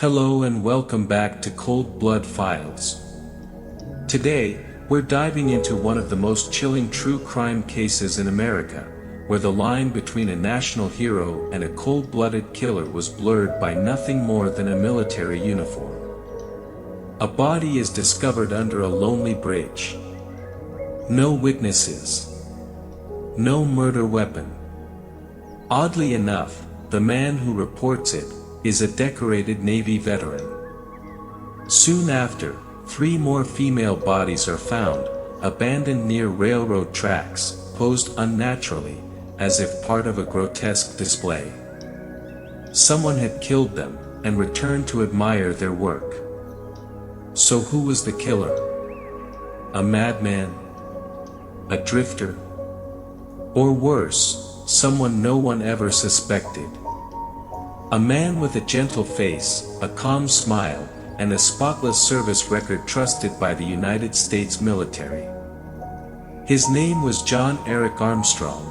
Hello and welcome back to Cold Blood Files. Today, we're diving into one of the most chilling true crime cases in America, where the line between a national hero and a cold-blooded killer was blurred by nothing more than a military uniform. A body is discovered under a lonely bridge. No witnesses. No murder weapon. Oddly enough, the man who reports it is a decorated Navy veteran. Soon after, 3 more female bodies are found, abandoned near railroad tracks, posed unnaturally, as if part of a grotesque display. Someone had killed them, and returned to admire their work. So who was the killer? A madman? A drifter? Or worse, someone no one ever suspected? A man with a gentle face, a calm smile, and a spotless service record trusted by the United States military. His name was John Eric Armstrong,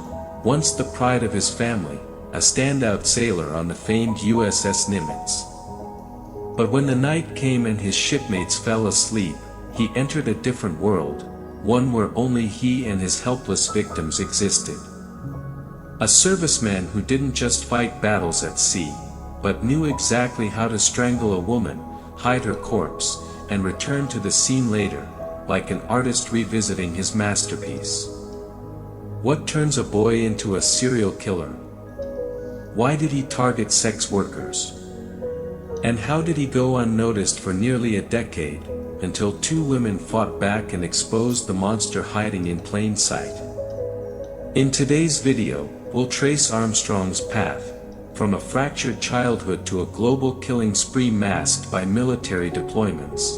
once the pride of his family, a standout sailor on the famed USS Nimitz. But when the night came and his shipmates fell asleep, he entered a different world, one where only he and his helpless victims existed. A serviceman who didn't just fight battles at sea, but knew exactly how to strangle a woman, hide her corpse, and return to the scene later, like an artist revisiting his masterpiece. What turns a boy into a serial killer? Why did he target sex workers? And how did he go unnoticed for nearly a decade, until 2 women fought back and exposed the monster hiding in plain sight? In today's video, we'll trace Armstrong's path, from a fractured childhood to a global killing spree masked by military deployments.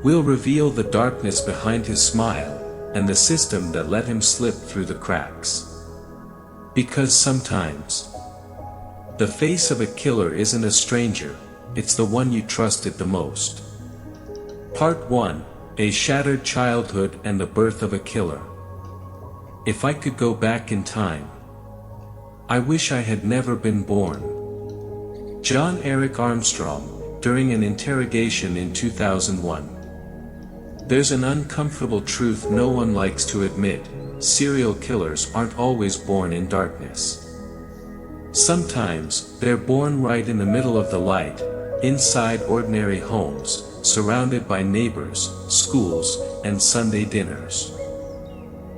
We'll reveal the darkness behind his smile, and the system that let him slip through the cracks. Because sometimes, the face of a killer isn't a stranger, it's the one you trusted the most. Part 1, A Shattered Childhood and the Birth of a Killer. If I could go back in time, I wish I had never been born. John Eric Armstrong, during an interrogation in 2001. There's an uncomfortable truth no one likes to admit: serial killers aren't always born in darkness. Sometimes, they're born right in the middle of the light, inside ordinary homes, surrounded by neighbors, schools, and Sunday dinners.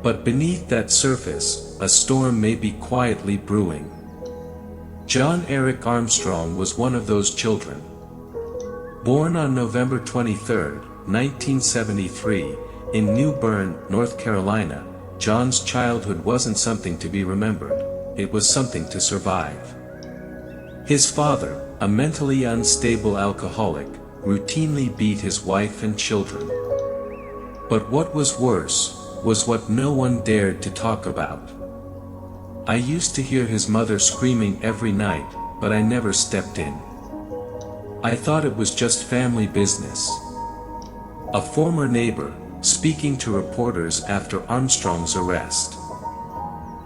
But beneath that surface, a storm may be quietly brewing. John Eric Armstrong was one of those children. Born on November 23, 1973, in New Bern, North Carolina, John's childhood wasn't something to be remembered, it was something to survive. His father, a mentally unstable alcoholic, routinely beat his wife and children. But what was worse, was what no one dared to talk about. I used to hear his mother screaming every night, but I never stepped in. I thought it was just family business. A former neighbor, speaking to reporters after Armstrong's arrest.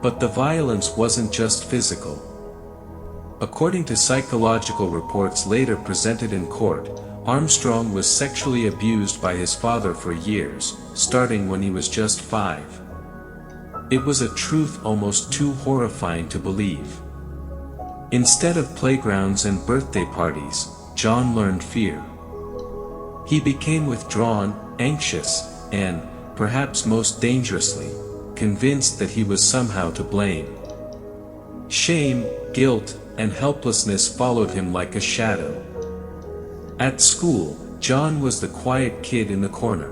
But the violence wasn't just physical. According to psychological reports later presented in court, Armstrong was sexually abused by his father for years, starting when he was just 5. It was a truth almost too horrifying to believe. Instead of playgrounds and birthday parties, John learned fear. He became withdrawn, anxious, and, perhaps most dangerously, convinced that he was somehow to blame. Shame, guilt, and helplessness followed him like a shadow. At school, John was the quiet kid in the corner.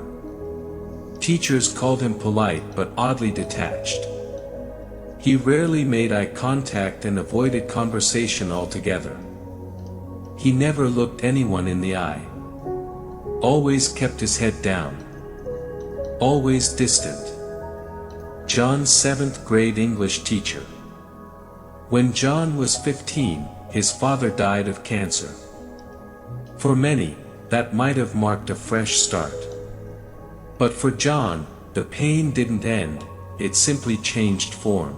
Teachers called him polite but oddly detached. He rarely made eye contact and avoided conversation altogether. He never looked anyone in the eye. Always kept his head down. Always distant. John's 7th grade English teacher. When John was 15, his father died of cancer. For many, that might have marked a fresh start. But for John, the pain didn't end, it simply changed form.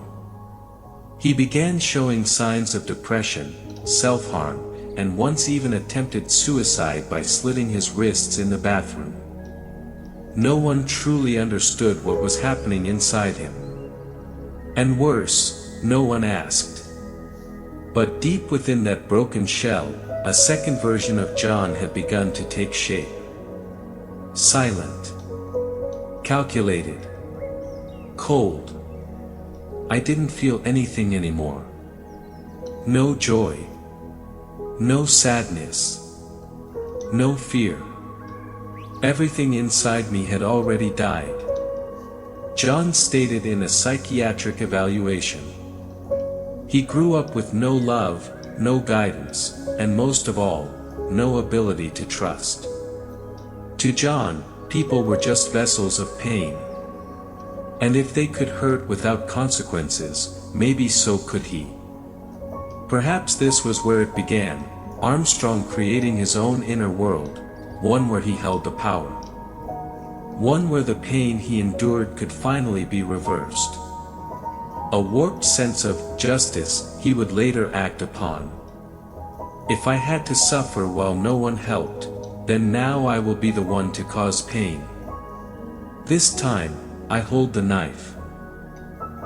He began showing signs of depression, self-harm, and once even attempted suicide by slitting his wrists in the bathroom. No one truly understood what was happening inside him. And worse, no one asked. But deep within that broken shell, a second version of John had begun to take shape. Silent. Calculated. Cold. I didn't feel anything anymore. No joy. No sadness. No fear. Everything inside me had already died. John stated in a psychiatric evaluation. He grew up with no love, no guidance, and most of all, no ability to trust. To John, people were just vessels of pain. And if they could hurt without consequences, maybe so could he. Perhaps this was where it began, Armstrong creating his own inner world, one where he held the power. One where the pain he endured could finally be reversed. A warped sense of justice he would later act upon. If I had to suffer while no one helped, then now I will be the one to cause pain. This time, I hold the knife.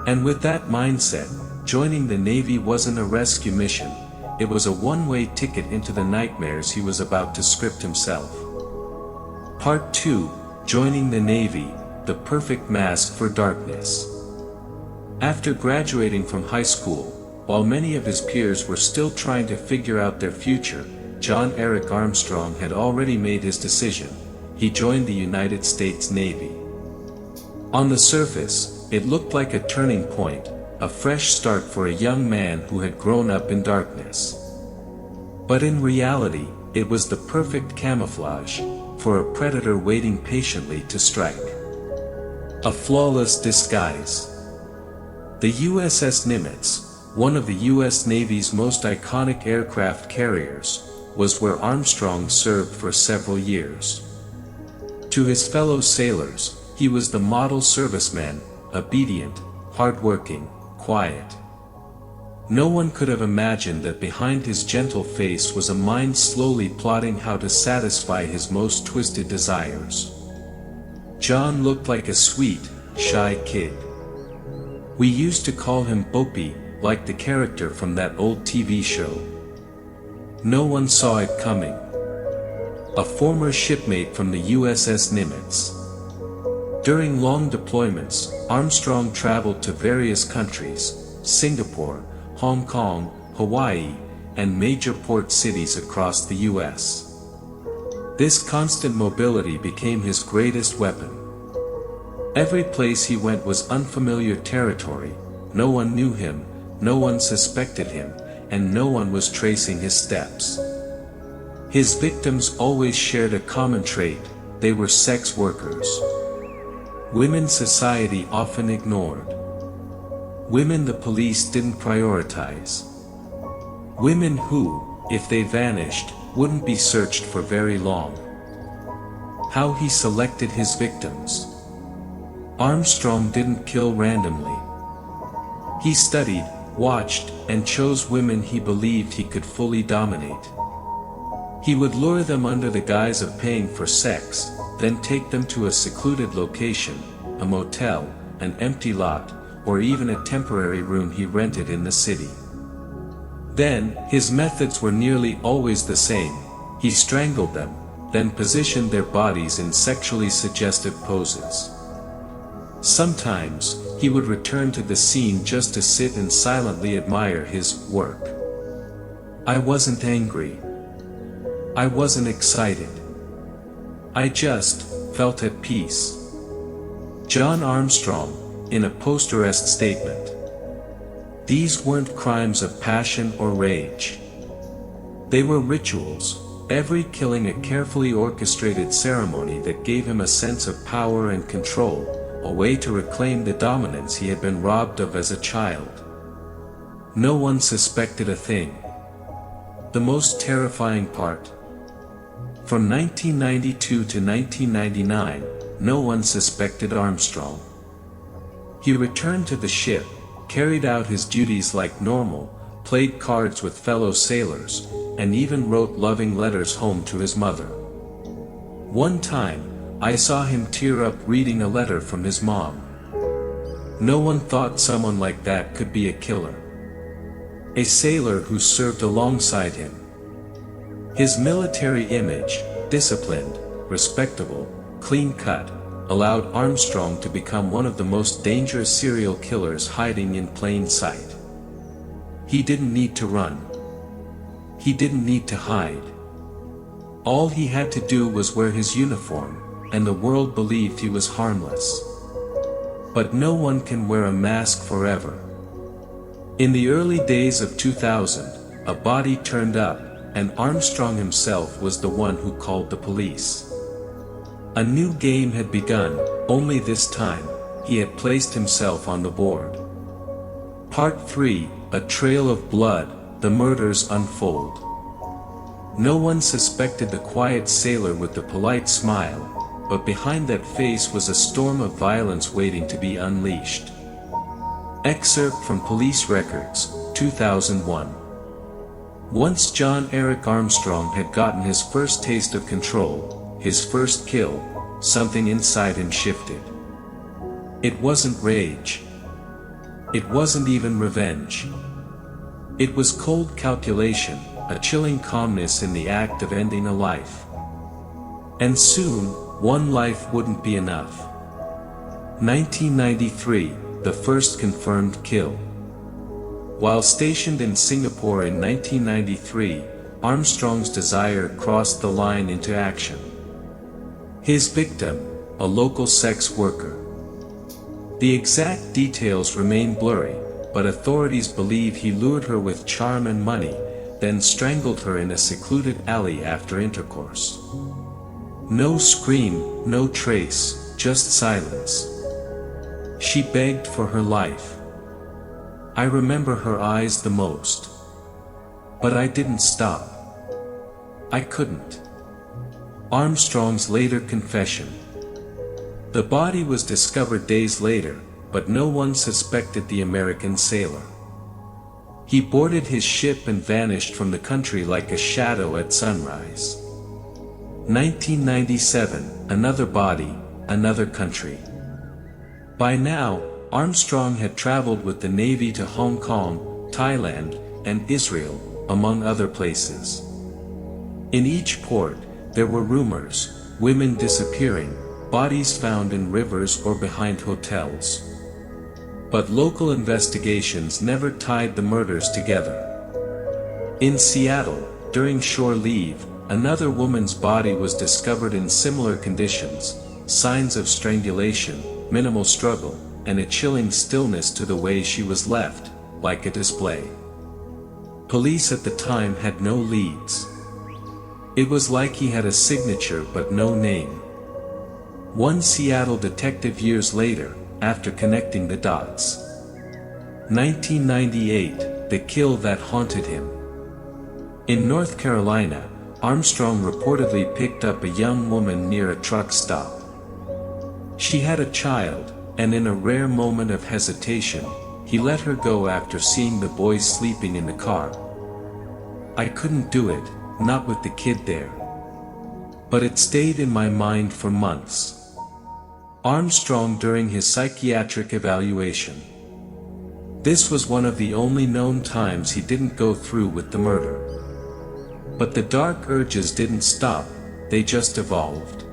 And with that mindset, joining the Navy wasn't a rescue mission, it was a one-way ticket into the nightmares he was about to script himself. Part 2, Joining the Navy, the perfect mask for darkness. After graduating from high school, while many of his peers were still trying to figure out their future, John Eric Armstrong had already made his decision. He joined the United States Navy. On the surface, it looked like a turning point, a fresh start for a young man who had grown up in darkness. But in reality, it was the perfect camouflage for a predator waiting patiently to strike. A flawless disguise. The USS Nimitz, one of the U.S. Navy's most iconic aircraft carriers, was where Armstrong served for several years. To his fellow sailors, he was the model serviceman, obedient, hardworking, quiet. No one could have imagined that behind his gentle face was a mind slowly plotting how to satisfy his most twisted desires. John looked like a sweet, shy kid. We used to call him Opie, like the character from that old TV show. No one saw it coming. A former shipmate from the USS Nimitz. During long deployments, Armstrong traveled to various countries, Singapore, Hong Kong, Hawaii, and major port cities across the U.S. This constant mobility became his greatest weapon. Every place he went was unfamiliar territory, no one knew him, no one suspected him, and no one was tracing his steps. His victims always shared a common trait: they were sex workers. Women society often ignored. Women the police didn't prioritize. Women who, if they vanished, wouldn't be searched for very long. How he selected his victims. Armstrong didn't kill randomly. He studied, watched, and chose women he believed he could fully dominate. He would lure them under the guise of paying for sex, then take them to a secluded location, a motel, an empty lot, or even a temporary room he rented in the city. Then, his methods were nearly always the same. He strangled them, then positioned their bodies in sexually suggestive poses. Sometimes, he would return to the scene just to sit and silently admire his work. I wasn't angry. I wasn't excited. I just felt at peace. John Armstrong, in a post-arrest statement. These weren't crimes of passion or rage. They were rituals, every killing a carefully orchestrated ceremony that gave him a sense of power and control, a way to reclaim the dominance he had been robbed of as a child. No one suspected a thing. The most terrifying part. From 1992 to 1999, no one suspected Armstrong. He returned to the ship, carried out his duties like normal, played cards with fellow sailors, and even wrote loving letters home to his mother. One time, I saw him tear up reading a letter from his mom. No one thought someone like that could be a killer. A sailor who served alongside him. His military image, disciplined, respectable, clean-cut, allowed Armstrong to become one of the most dangerous serial killers hiding in plain sight. He didn't need to run. He didn't need to hide. All he had to do was wear his uniform, and the world believed he was harmless. But no one can wear a mask forever. In the early days of 2000, a body turned up, and Armstrong himself was the one who called the police. A new game had begun, only this time, he had placed himself on the board. Part 3, A Trail of Blood, The Murders Unfold. No one suspected the quiet sailor with the polite smile, but behind that face was a storm of violence waiting to be unleashed. Excerpt from Police Records, 2001. Once John Eric Armstrong had gotten his first taste of control, his first kill, something inside him shifted. It wasn't rage. It wasn't even revenge. It was cold calculation, a chilling calmness in the act of ending a life. And soon, one life wouldn't be enough. 1993, the first confirmed kill. While stationed in Singapore in 1993, Armstrong's desire crossed the line into action. His victim, a local sex worker. The exact details remain blurry, but authorities believe he lured her with charm and money, then strangled her in a secluded alley after intercourse. No scream, no trace, just silence. She begged for her life. I remember her eyes the most. But I didn't stop. I couldn't. Armstrong's later confession. The body was discovered days later, but no one suspected the American sailor. He boarded his ship and vanished from the country like a shadow at sunrise. 1997, another body, another country. By now, Armstrong had traveled with the Navy to Hong Kong, Thailand, and Israel, among other places. In each port, there were rumors, women disappearing, bodies found in rivers or behind hotels. But local investigations never tied the murders together. In Seattle, during shore leave, another woman's body was discovered in similar conditions, signs of strangulation, minimal struggle, and a chilling stillness to the way she was left, like a display. Police at the time had no leads. It was like he had a signature but no name. One Seattle detective years later, after connecting the dots. 1998, the kill that haunted him. In North Carolina, Armstrong reportedly picked up a young woman near a truck stop. She had a child, and in a rare moment of hesitation, he let her go after seeing the boys sleeping in the car. I couldn't do it, not with the kid there. But it stayed in my mind for months. Armstrong during his psychiatric evaluation. This was one of the only known times he didn't go through with the murder. But the dark urges didn't stop, they just evolved.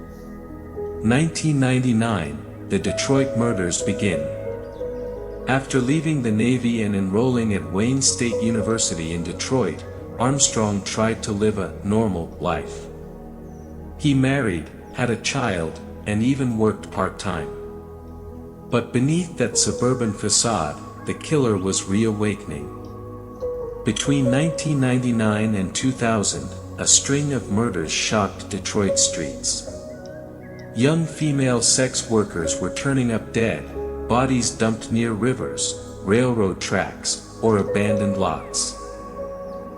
1999, the Detroit murders begin. After leaving the Navy and enrolling at Wayne State University in Detroit, Armstrong tried to live a normal life. He married, had a child, and even worked part-time. But beneath that suburban facade, the killer was reawakening. Between 1999 and 2000, a string of murders shocked Detroit streets. Young female sex workers were turning up dead, bodies dumped near rivers, railroad tracks, or abandoned lots.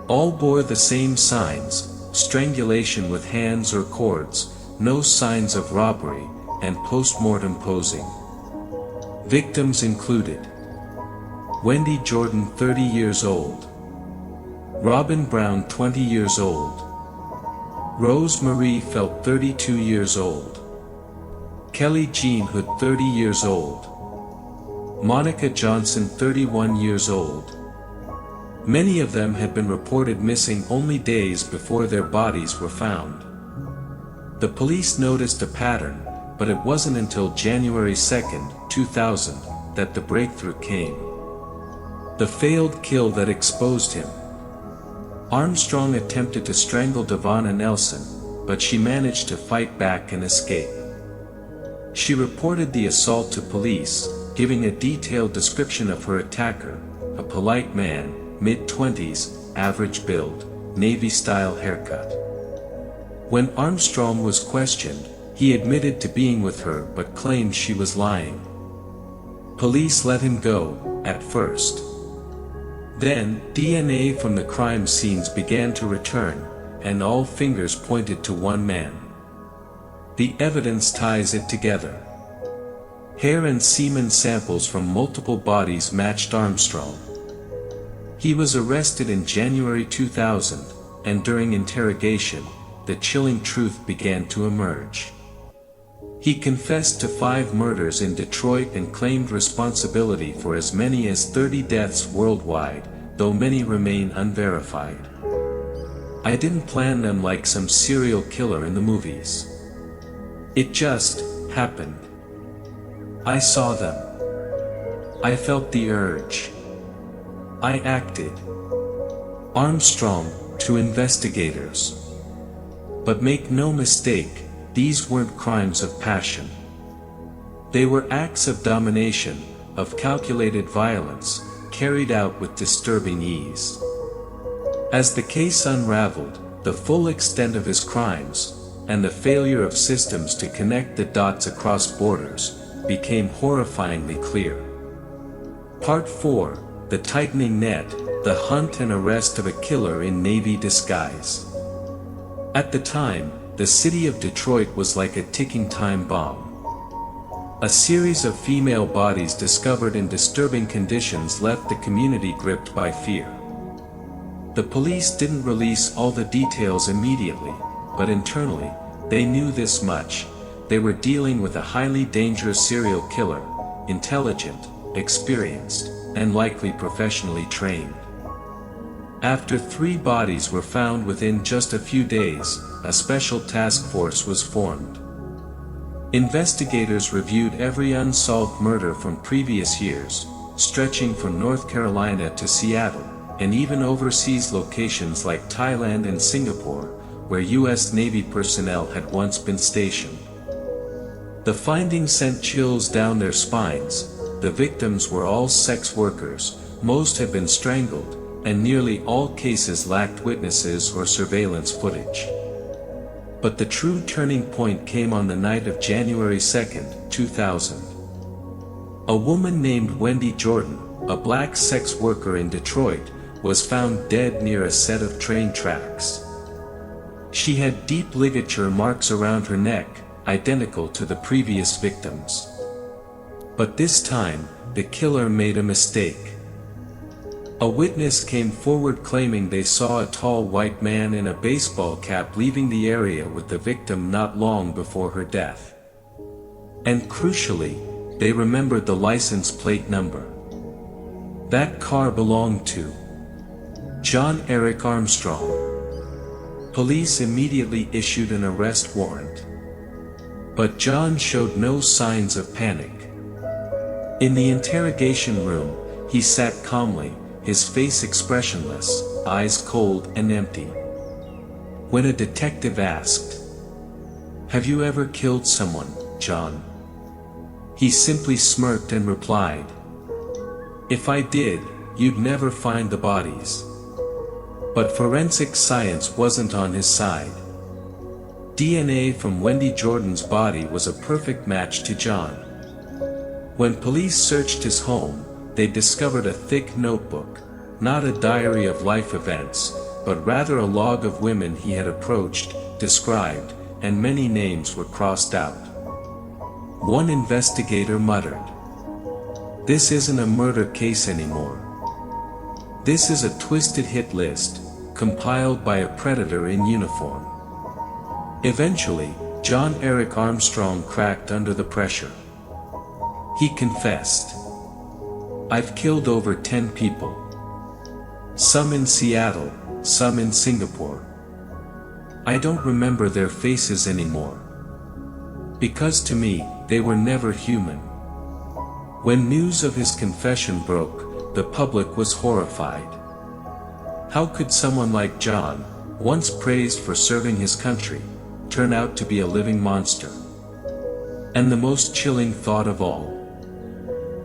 All bore the same signs: strangulation with hands or cords, no signs of robbery, and post-mortem posing. Victims included Wendy Jordan, 30 years old, Robin Brown 20 years old. Rose Marie Felt 32 years old. Kelly Jean Hood 30 years old. Monica Johnson 31 years old. Many of them had been reported missing only days before their bodies were found. The police noticed a pattern, but it wasn't until January 2, 2000, that the breakthrough came. The failed kill that exposed him. Armstrong attempted to strangle Devonna Nelson, but she managed to fight back and escape. She reported the assault to police, giving a detailed description of her attacker, a polite man, mid-20s, average build, Navy-style haircut. When Armstrong was questioned, he admitted to being with her but claimed she was lying. Police let him go, at first. Then, DNA from the crime scenes began to return, and all fingers pointed to one man. The evidence ties it together. Hair and semen samples from multiple bodies matched Armstrong. He was arrested in January 2000, and during interrogation, the chilling truth began to emerge. He confessed to 5 murders in Detroit and claimed responsibility for as many as 30 deaths worldwide, though many remain unverified. I didn't plan them like some serial killer in the movies. It just happened. I saw them. I felt the urge. I acted. Armstrong, to investigators. But make no mistake, these weren't crimes of passion. They were acts of domination, of calculated violence, carried out with disturbing ease. As the case unraveled, the full extent of his crimes, and the failure of systems to connect the dots across borders, became horrifyingly clear. Part 4, The Tightening Net, the hunt and arrest of a killer in Navy disguise. At the time, the city of Detroit was like a ticking time bomb. A series of female bodies discovered in disturbing conditions left the community gripped by fear. The police didn't release all the details immediately, but internally, they knew this much: they were dealing with a highly dangerous serial killer, intelligent, experienced, and likely professionally trained. After 3 bodies were found within just a few days, a special task force was formed. Investigators reviewed every unsolved murder from previous years, stretching from North Carolina to Seattle, and even overseas locations like Thailand and Singapore, where U.S. Navy personnel had once been stationed. The findings sent chills down their spines. The victims were all sex workers, most had been strangled, and nearly all cases lacked witnesses or surveillance footage. But the true turning point came on the night of January 2, 2000. A woman named Wendy Jordan, a black sex worker in Detroit, was found dead near a set of train tracks. She had deep ligature marks around her neck, identical to the previous victims. But this time, the killer made a mistake. A witness came forward claiming they saw a tall white man in a baseball cap leaving the area with the victim not long before her death. And crucially, they remembered the license plate number. That car belonged to John Eric Armstrong. Police immediately issued an arrest warrant. But John showed no signs of panic. In the interrogation room, he sat calmly, his face expressionless, eyes cold and empty. When a detective asked, "Have you ever killed someone, John?" he simply smirked and replied, "If I did, you'd never find the bodies." But forensic science wasn't on his side. DNA from Wendy Jordan's body was a perfect match to John. When police searched his home, they discovered a thick notebook, not a diary of life events, but rather a log of women he had approached, described, and many names were crossed out. One investigator muttered, "This isn't a murder case anymore. This is a twisted hit list, compiled by a predator in uniform. Eventually, John Eric Armstrong cracked under the pressure. He confessed, "I've killed over 10 people. Some in Seattle, some in Singapore. I don't remember their faces anymore. Because to me, they were never human." When news of his confession broke, the public was horrified. How could someone like John, once praised for serving his country, turn out to be a living monster? And the most chilling thought of all: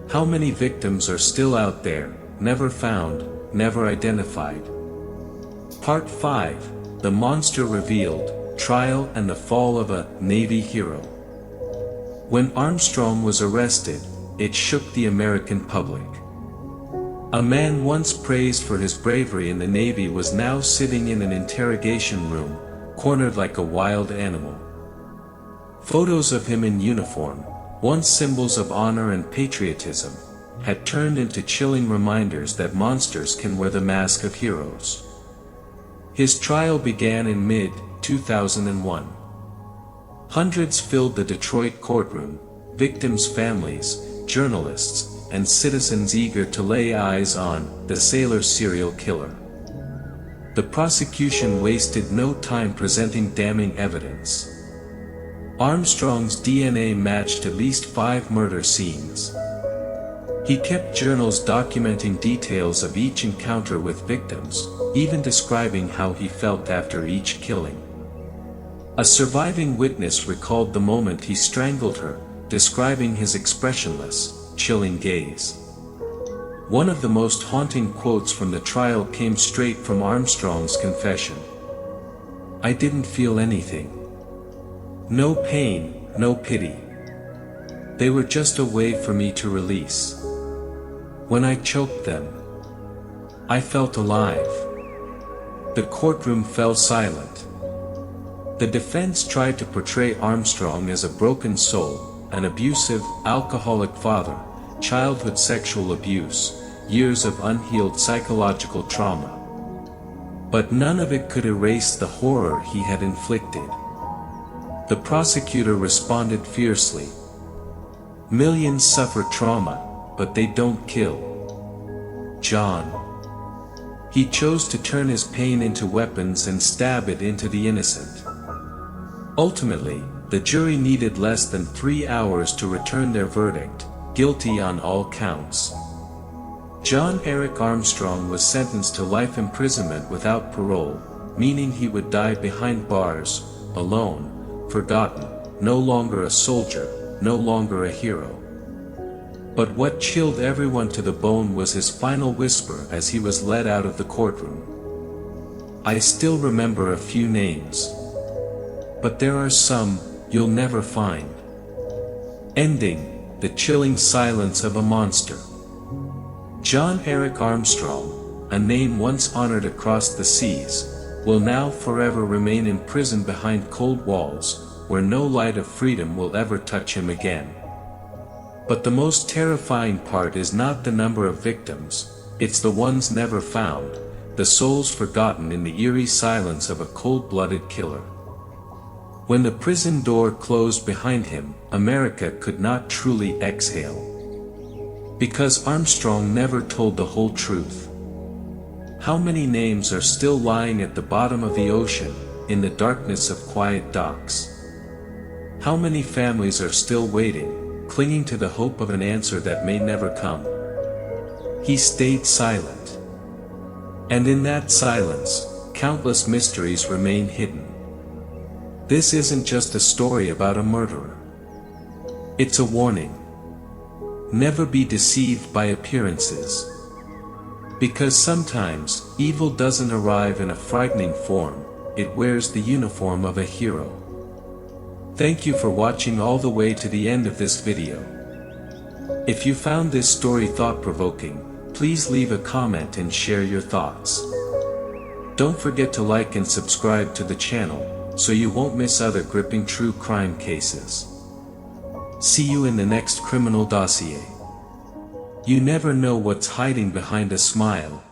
how many victims are still out there, never found, never identified? Part 5, The Monster Revealed, Trial and the Fall of a Navy Hero. When Armstrong was arrested, it shook the American public. A man once praised for his bravery in the Navy was now sitting in an interrogation room, cornered like a wild animal. Photos of him in uniform, once symbols of honor and patriotism, had turned into chilling reminders that monsters can wear the mask of heroes. His trial began in mid-2001. Hundreds filled the Detroit courtroom, victims' families, journalists, and citizens eager to lay eyes on the sailor serial killer. The prosecution wasted no time presenting damning evidence. Armstrong's DNA matched at least 5 murder scenes. He kept journals documenting details of each encounter with victims, even describing how he felt after each killing. A surviving witness recalled the moment he strangled her, describing his expressionless, chilling gaze. One of the most haunting quotes from the trial came straight from Armstrong's confession. "I didn't feel anything. No pain, no pity. They were just a way for me to release. When I choked them, I felt alive." The courtroom fell silent. The defense tried to portray Armstrong as a broken soul, an abusive, alcoholic father, childhood sexual abuse, years of unhealed psychological trauma. But none of it could erase the horror he had inflicted. The prosecutor responded fiercely. "Millions suffer trauma, but they don't kill. John. He chose to turn his pain into weapons and stab it into the innocent." Ultimately, the jury needed less than 3 hours to return their verdict, guilty on all counts. John Eric Armstrong was sentenced to life imprisonment without parole, meaning he would die behind bars, alone, forgotten, no longer a soldier, no longer a hero. But what chilled everyone to the bone was his final whisper as he was led out of the courtroom. "I still remember a few names. But there are some you'll never find." Ending the chilling silence of a monster. John Eric Armstrong, a name once honored across the seas, will now forever remain imprisoned behind cold walls, where no light of freedom will ever touch him again. But the most terrifying part is not the number of victims, it's the ones never found, the souls forgotten in the eerie silence of a cold-blooded killer. When the prison door closed behind him, America could not truly exhale. Because Armstrong never told the whole truth. How many names are still lying at the bottom of the ocean, in the darkness of quiet docks? How many families are still waiting, clinging to the hope of an answer that may never come? He stayed silent. And in that silence, countless mysteries remain hidden. This isn't just a story about a murderer. It's a warning. Never be deceived by appearances. Because sometimes, evil doesn't arrive in a frightening form, it wears the uniform of a hero. Thank you for watching all the way to the end of this video. If you found this story thought-provoking, please leave a comment and share your thoughts. Don't forget to like and subscribe to the channel, so you won't miss other gripping true crime cases. See you in the next criminal dossier. You never know what's hiding behind a smile,